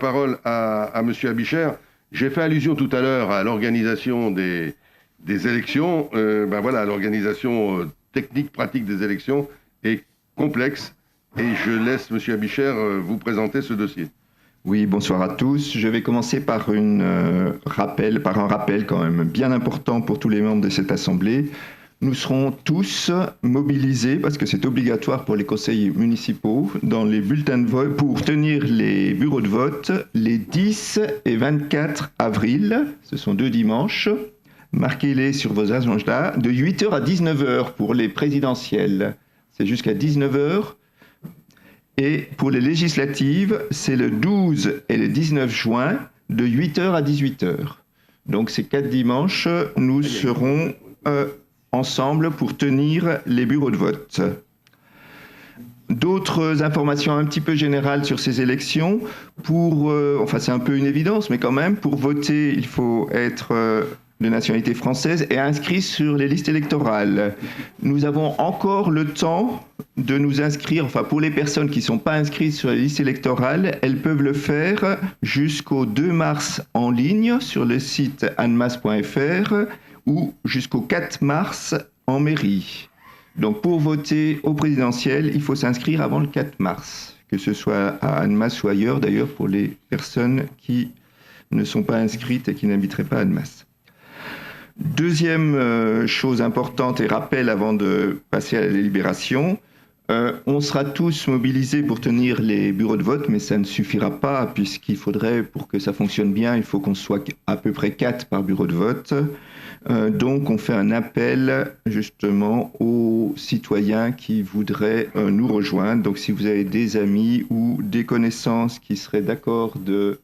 parole à M. Abichère. J'ai fait allusion tout à l'heure à l'organisation des élections. Voilà, l'organisation technique, pratique des élections est complexe. Et je laisse M. Abichère vous présenter ce dossier. Oui, bonsoir à tous. Je vais commencer par un rappel quand même bien important pour tous les membres de cette Assemblée. Nous serons tous mobilisés, parce que c'est obligatoire pour les conseils municipaux, dans les bulletins de vote, pour tenir les bureaux de vote les 10 et 24 avril. Ce sont 2 dimanches. Marquez-les sur vos agendas, de 8h à 19h pour les présidentielles. C'est jusqu'à 19h. Et pour les législatives, c'est le 12 et le 19 juin, de 8h à 18h. Donc ces 4 dimanches, nous serons ensemble pour tenir les bureaux de vote. D'autres informations un petit peu générales sur ces élections. C'est un peu une évidence, mais quand même, pour voter, il faut être de nationalité française et inscrit sur les listes électorales. Nous avons encore le temps de nous inscrire, pour les personnes qui ne sont pas inscrites sur les listes électorales, elles peuvent le faire jusqu'au 2 mars en ligne sur le site annemasse.fr ou jusqu'au 4 mars en mairie. Donc pour voter au présidentiel, il faut s'inscrire avant le 4 mars, que ce soit à Annemasse ou ailleurs, d'ailleurs pour les personnes qui ne sont pas inscrites et qui n'habiteraient pas à Annemasse. Deuxième chose importante et rappel avant de passer à la délibération, on sera tous mobilisés pour tenir les bureaux de vote, mais ça ne suffira pas puisqu'il faudrait, pour que ça fonctionne bien, il faut qu'on soit à peu près 4 par bureau de vote. Donc on fait un appel justement aux citoyens qui voudraient nous rejoindre. Donc si vous avez des amis ou des connaissances qui seraient d'accord de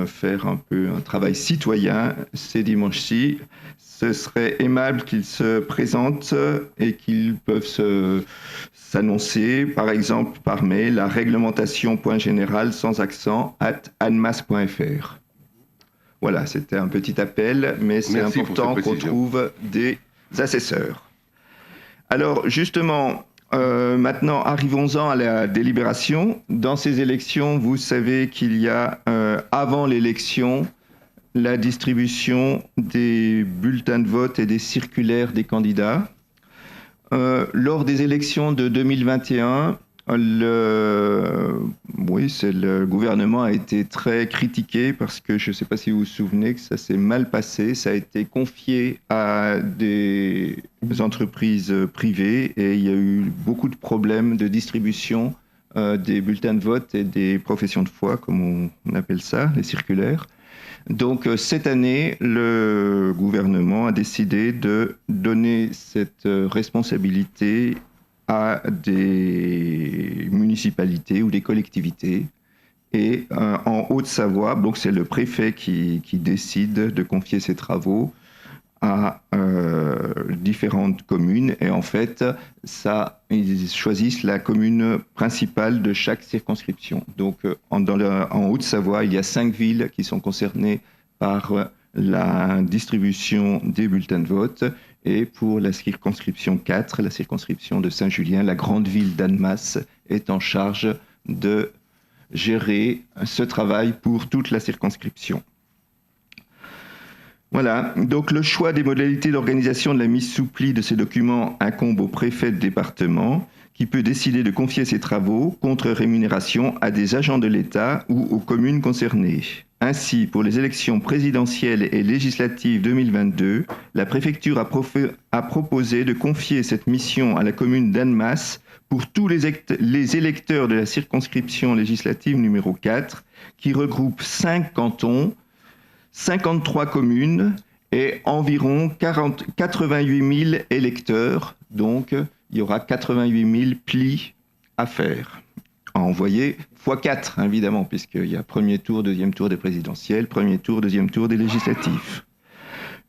faire un peu un travail citoyen ces dimanches-ci, ce serait aimable qu'ils se présentent et qu'ils peuvent s'annoncer, par exemple par mail, à réglementation.générale sans accent @annemasse.fr. Voilà, c'était un petit appel, mais c'est important qu'on trouve des assesseurs. Alors justement, maintenant, arrivons-en à la délibération. Dans ces élections, vous savez qu'il y a, avant l'élection, la distribution des bulletins de vote et des circulaires des candidats. Lors des élections de 2021, le gouvernement a été très critiqué parce que, je ne sais pas si vous vous souvenez, que ça s'est mal passé. Ça a été confié à des entreprises privées et il y a eu beaucoup de problèmes de distribution des bulletins de vote et des professions de foi, comme on appelle ça, les circulaires. Donc cette année, le gouvernement a décidé de donner cette responsabilité à des municipalités ou des collectivités. Et en Haute-Savoie, donc c'est le préfet qui décide de confier ces travaux à différentes communes. Et en fait, ils choisissent la commune principale de chaque circonscription. Donc en Haute-Savoie, il y a 5 villes qui sont concernées par la distribution des bulletins de vote. Et pour la circonscription 4, la circonscription de Saint-Julien, la grande ville d'Annemasse est en charge de gérer ce travail pour toute la circonscription. Voilà, donc le choix des modalités d'organisation de la mise sous pli de ces documents incombe au préfet de département qui peut décider de confier ces travaux contre rémunération à des agents de l'État ou aux communes concernées. Ainsi, pour les élections présidentielles et législatives 2022, la préfecture a proposé de confier cette mission à la commune d'Annemasse pour tous les électeurs de la circonscription législative numéro 4, qui regroupe 5 cantons, 53 communes et environ 88 000 électeurs. Donc, il y aura 88 000 plis à faire, à envoyer x4, évidemment, puisqu'il y a premier tour, deuxième tour des présidentielles, premier tour, deuxième tour des législatives.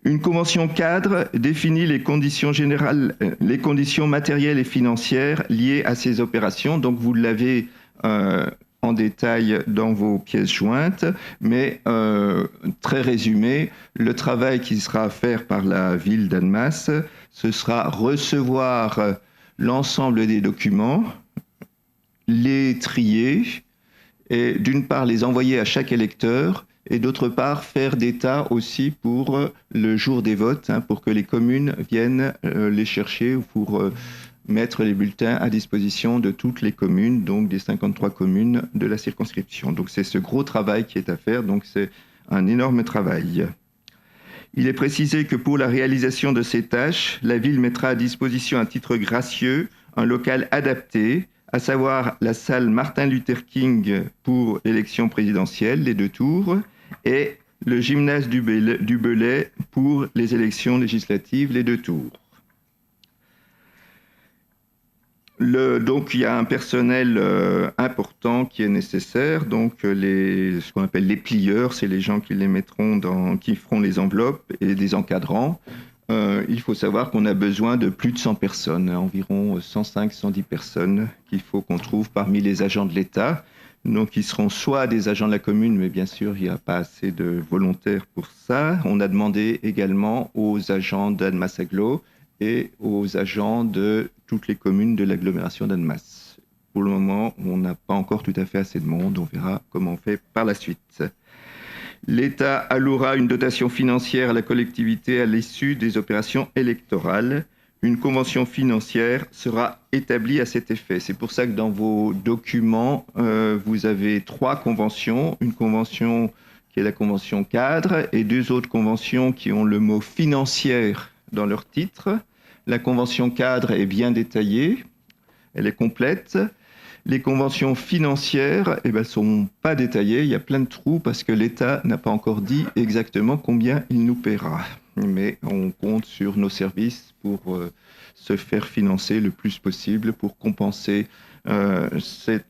Une convention cadre définit les conditions générales, les conditions matérielles et financières liées à ces opérations. Donc, vous l'avez en détail dans vos pièces jointes, mais très résumé, le travail qui sera à faire par la ville d'Annemasse, ce sera recevoir l'ensemble des documents, les trier et d'une part les envoyer à chaque électeur et d'autre part faire des tas aussi pour le jour des votes, pour que les communes viennent les chercher ou pour mettre les bulletins à disposition de toutes les communes, donc des 53 communes de la circonscription. Donc c'est ce gros travail qui est à faire, donc c'est un énorme travail. Il est précisé que pour la réalisation de ces tâches, la ville mettra à disposition à titre gracieux un local adapté, à savoir la salle Martin Luther King pour l'élection présidentielle, les 2 tours, et le gymnase du Belay pour les élections législatives, les 2 tours. Donc il y a un personnel important qui est nécessaire, donc ce qu'on appelle les plieurs, c'est les gens qui les mettront qui feront les enveloppes, et des encadrants. Il faut savoir qu'on a besoin de plus de 100 personnes, environ 105-110 personnes qu'il faut qu'on trouve parmi les agents de l'État. Donc ils seront soit des agents de la commune, mais bien sûr il n'y a pas assez de volontaires pour ça. On a demandé également aux agents d'Annemasse Agglo et aux agents de toutes les communes de l'agglomération d'Annemasse. Pour le moment, on n'a pas encore tout à fait assez de monde, on verra comment on fait par la suite. L'État allouera une dotation financière à la collectivité à l'issue des opérations électorales. Une convention financière sera établie à cet effet. C'est pour ça que dans vos documents, vous avez 3 conventions. Une convention qui est la convention cadre et 2 autres conventions qui ont le mot financière dans leur titre. La convention cadre est bien détaillée, elle est complète. Les conventions financières sont pas détaillées, il y a plein de trous parce que l'État n'a pas encore dit exactement combien il nous paiera. Mais on compte sur nos services pour se faire financer le plus possible pour compenser ces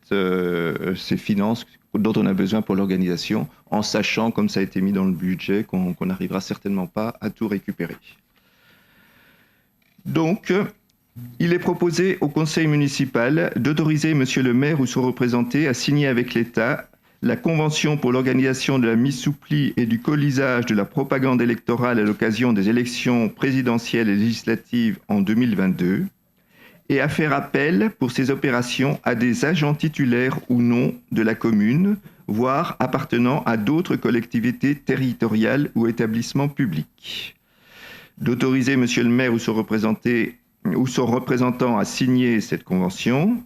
finances dont on a besoin pour l'organisation, en sachant, comme ça a été mis dans le budget, qu'on n'arrivera certainement pas à tout récupérer. Donc, il est proposé au conseil municipal d'autoriser monsieur le maire ou son représenté à signer avec l'État la convention pour l'organisation de la mise sous pli et du colisage de la propagande électorale à l'occasion des élections présidentielles et législatives en 2022 et à faire appel pour ces opérations à des agents titulaires ou non de la commune, voire appartenant à d'autres collectivités territoriales ou établissements publics. D'autoriser monsieur le maire ou son représentant à signer cette convention.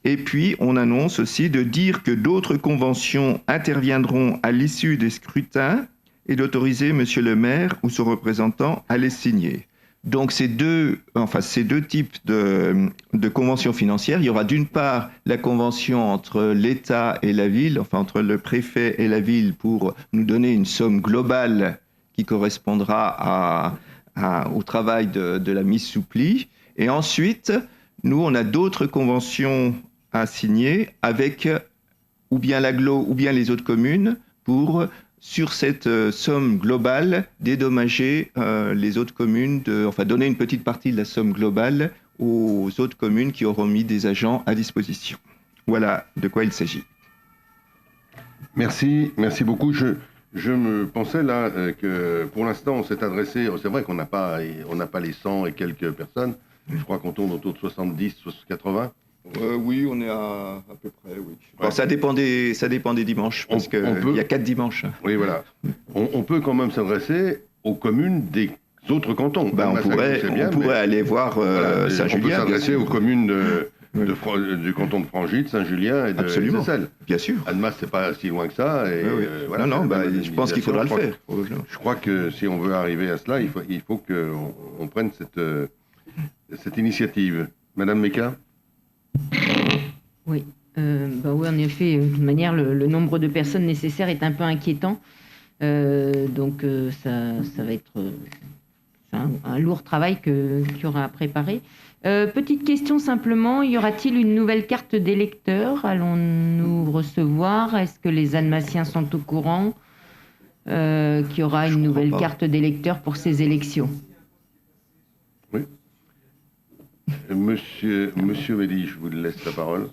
Et puis, on annonce aussi de dire que d'autres conventions interviendront à l'issue des scrutins et d'autoriser monsieur le maire ou son représentant à les signer. Donc, ces deux types de conventions financières, il y aura d'une part la convention entre l'État et la ville, entre le préfet et la ville pour nous donner une somme globale qui correspondra au travail de la mise sous pli. Et ensuite, nous, on a d'autres conventions à signer avec ou bien l'agglo ou bien les autres communes pour, sur cette somme globale, dédommager les autres communes, donner une petite partie de la somme globale aux autres communes qui auront mis des agents à disposition. Voilà de quoi il s'agit. Merci beaucoup. Je me pensais là que pour l'instant on s'est adressé, c'est vrai qu'on n'a pas les 100 et quelques personnes, je crois qu'on tourne autour de 70, 80. Oui, on est à peu près, oui. Bon, ouais. Ça dépend des dimanches, parce qu'il y a 4 dimanches. Oui, voilà. On peut quand même s'adresser aux communes des autres cantons. On pourrait aller voir Saint-Julien. On peut s'adresser aux communes du canton de Frangy, Saint-Julien et de Seyssel. Bien sûr. Annemasse, c'est pas si loin que ça. Et, voilà, je pense qu'il faudra le faire. Je crois que si on veut arriver à cela, il faut qu'on prenne cette initiative. Madame Mecca ? Oui. Oui, en effet, de toute manière, le nombre de personnes nécessaires est un peu inquiétant. Donc, ça va être un lourd travail qu'il y aura à préparer. Petite question simplement, y aura-t-il une nouvelle carte d'électeur ? Allons-nous recevoir ? Est-ce que les Annemassiens sont au courant qu'il y aura une nouvelle carte d'électeur pour ces élections ? Oui. Monsieur Velli, je vous laisse la parole.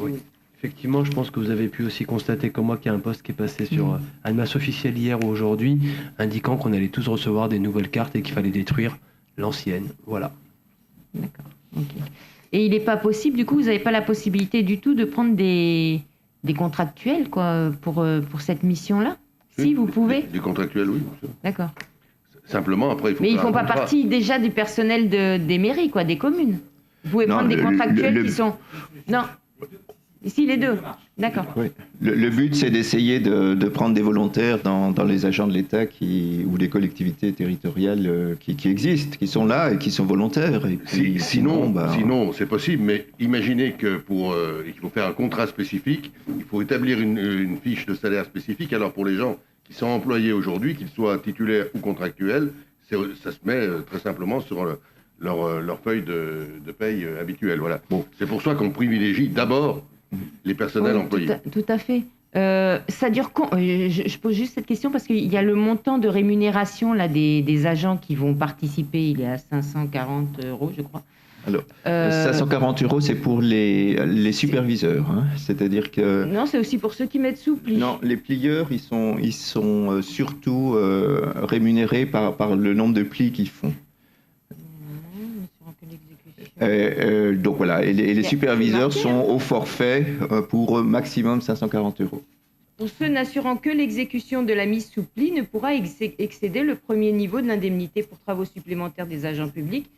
Oui. Effectivement, je pense que vous avez pu aussi constater comme moi qu'il y a un post qui est passé sur Annemasse officielle hier ou aujourd'hui, indiquant qu'on allait tous recevoir des nouvelles cartes et qu'il fallait détruire l'ancienne. Voilà. D'accord. Ok. Et il n'est pas possible, du coup, vous n'avez pas la possibilité du tout de prendre des contractuels quoi, pour cette mission-là? Si, vous pouvez? Des contractuels, oui. Bien sûr. D'accord. Simplement, après, il faut Mais ils ne faire font un pas contrat. partie déjà du personnel des mairies, quoi, des communes. Vous pouvez Non, prendre des contractuels qui sont... Non. Ici, les deux. D'accord. Oui. Le but, c'est d'essayer de prendre des volontaires dans les agents de l'État ou des collectivités territoriales qui existent, qui sont là et qui sont volontaires. Et puis, Sinon, bah, c'est possible, mais imaginez que il faut faire un contrat spécifique, il faut établir une fiche de salaire spécifique. Alors pour les gens qui sont employés aujourd'hui, qu'ils soient titulaires ou contractuels, ça se met très simplement sur leur feuille de paye habituelle. Voilà. Bon, c'est pour ça qu'on privilégie d'abord les personnels Oui, employés. Tout à fait. Ça dure je pose juste cette question parce qu'il y a le montant de rémunération là, des agents qui vont participer, il est à 540 €, je crois. Alors, 540 €, c'est pour les superviseurs. Hein. C'est-à-dire que... Non, c'est aussi pour ceux qui mettent sous pli. Non, les plieurs, ils sont surtout rémunérés par le nombre de plis qu'ils font. Donc voilà, et les superviseurs sont au forfait pour maximum 540 €. Pour ceux n'assurant que l'exécution de la mise sous pli ne pourra excéder le premier niveau de l'indemnité pour travaux supplémentaires des agents publics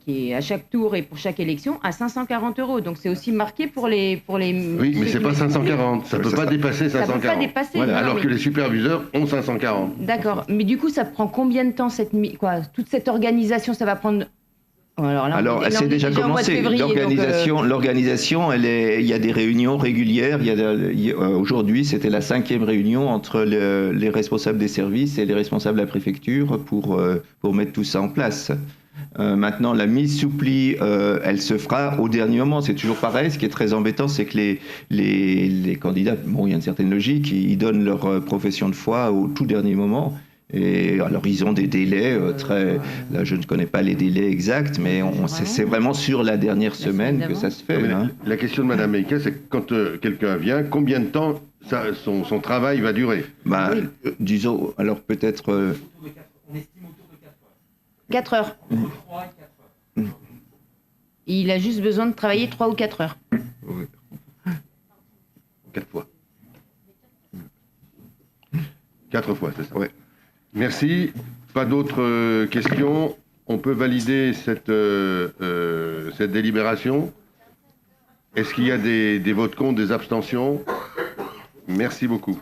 qui est à chaque tour et pour chaque élection à 540 €. Donc c'est aussi marqué pour les Oui, mais c'est pas 540, ça peut pas dépasser 540. Ça peut pas dépasser. Voilà. Alors que les superviseurs ont 540. D'accord, mais du coup ça prend combien de temps toute cette organisation, ça va prendre... Alors, c'est déjà commencé. L'organisation, il y a des réunions régulières. Aujourd'hui, c'était la 5e réunion entre les responsables des services et les responsables de la préfecture pour mettre tout ça en place. Maintenant, la mise sous pli, elle se fera au dernier moment. C'est toujours pareil. Ce qui est très embêtant, c'est que les candidats, bon, il y a une certaine logique, ils donnent leur profession de foi au tout dernier moment. Et alors, ils ont des délais là, je ne connais pas les délais exacts, mais c'est vraiment sur la dernière semaine que ça se fait. Hein. La question de Mme Meïka, c'est que quand quelqu'un vient, combien de temps son travail va durer? Disons, alors peut-être... On estime autour de 4 heures. 4 heures. 3 et 4 heures. Il a juste besoin de travailler 3 ou 4 heures. Oui. 4 fois. 4 fois, c'est ça. Ouais. Merci. Pas d'autres questions. On peut valider cette délibération. Est-ce qu'il y a des votes contre, des abstentions? Merci beaucoup.